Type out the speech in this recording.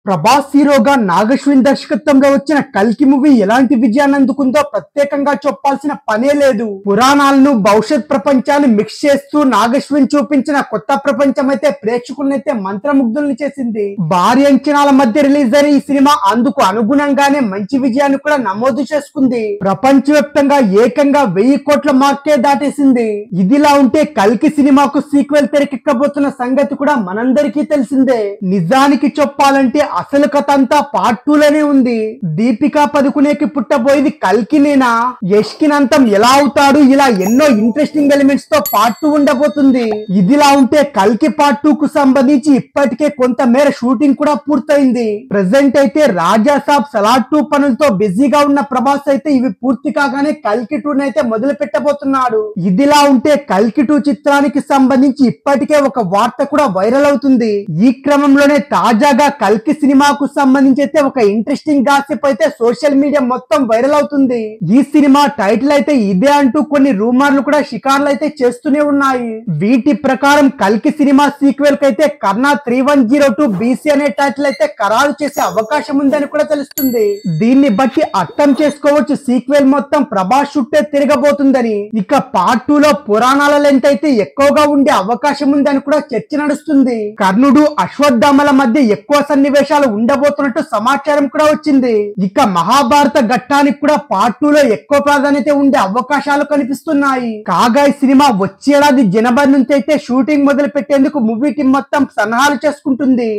ప్రభాస్ హీరోగా నాగశ్విన్ దర్శకత్వంలో వచ్చిన కల్కి మూవీ ఎలాంటి విజయాన్ని అందుకుందో ప్రత్యేకంగా చెప్పాల్సిన పనే లేదు. పురాణాలను భవిష్యత్ ప్రపంచాన్ని మిక్స్ చేస్తూ నాగశ్విన్ చూపించిన కొత్త ప్రపంచం అయితే ప్రేక్షకులనైతే మంత్రముగ్ధుల్ని చేసింది. భారీ అంచనాల మధ్య రిలీజ్ అయిన ఈ సినిమా అందుకు అనుగుణంగానే మంచి విజయాన్ని కూడా నమోదు చేసుకుంది. ప్రపంచవ్యాప్తంగా ఏకంగా 1000 కోట్ల మార్కే దాటేసింది. ఇదిలా ఉంటే కల్కి సినిమాకు సీక్వెల్ తెరకెక్కబోతున్న సంగతి కూడా మనందరికీ తెలిసిందే. నిజానికి చెప్పాలంటే అసలు కథ అంతా పార్ట్ 2 లోనే ఉంది. దీపికా పదుకునేకి పుట్టబోయేది కల్కినేనా, యష్కినంతం ఎలా అవుతాడు, ఇలా ఎన్నో ఇంట్రెస్టింగ్ ఎలిమెంట్స్ తో పార్ట్ 2 ఉండబోతుంది. ఇదిలా ఉంటే కల్కి పార్ట్ 2 కు సంబంధించి ఇప్పటికే కొంత మేర షూటింగ్ కూడా పూర్తయింది. ప్రెసెంట్ అయితే రాజా సాబ్ సలార్ 2 పనులతో బిజీగా ఉన్న ప్రభాస్ అయితే ఇవి పూర్తి కాగానే కల్కి 2 అయితే మొదలు పెట్టబోతున్నాడు. ఇదిలా ఉంటే కల్కి 2 చిత్రానికి సంబంధించి ఇప్పటికే ఒక వార్త కూడా వైరల్ అవుతుంది. ఈ క్రమంలోనే తాజాగా కల్కి సినిమాకు సంబంధించి అయితే ఒక ఇంట్రెస్టింగ్ గాసిప్ అయితే సోషల్ మీడియా మొత్తం వైరల్ అవుతుంది. ఈ సినిమా టైటిల్ అయితే ఇదే అంటూ కొన్ని రూమర్లు కూడా షికార్లు అయితే చేస్తూనే ఉన్నాయి. వీటి ప్రకారం కల్కి సినిమా సీక్వెల్ కి అయితే కర్ణా 3102 BC అనే టైటిల్ అయితే ఖరారు చేసే అవకాశం ఉందని కూడా తెలుస్తుంది. దీన్ని బట్టి అర్థం చేసుకోవచ్చు సీక్వెల్ మొత్తం ప్రభాస్ చుట్టే తిరగబోతుందని. ఇక పార్ట్ 2 లో పురాణాల లెంత్ అయితే ఎక్కువగా ఉండే అవకాశం ఉందని కూడా చర్చ నడుస్తుంది. కర్ణుడు అశ్వత్థామల మధ్య ఎక్కువ సన్నివేశాలు ఉండబోతున్నట్టు సమాచారం కూడా వచ్చింది. ఇక మహాభారత ఘట్టానికి కూడా పార్ట్ 2 లో ఎక్కువ ప్రాధాన్యత ఉండే అవకాశాలు కనిపిస్తున్నాయి. కాగా ఈ సినిమా వచ్చే ఏడాది జనవరి నుంచి అయితే షూటింగ్ మొదలు పెట్టేందుకు మూవీ టీం మొత్తం సన్నాహాలు చేసుకుంటుంది.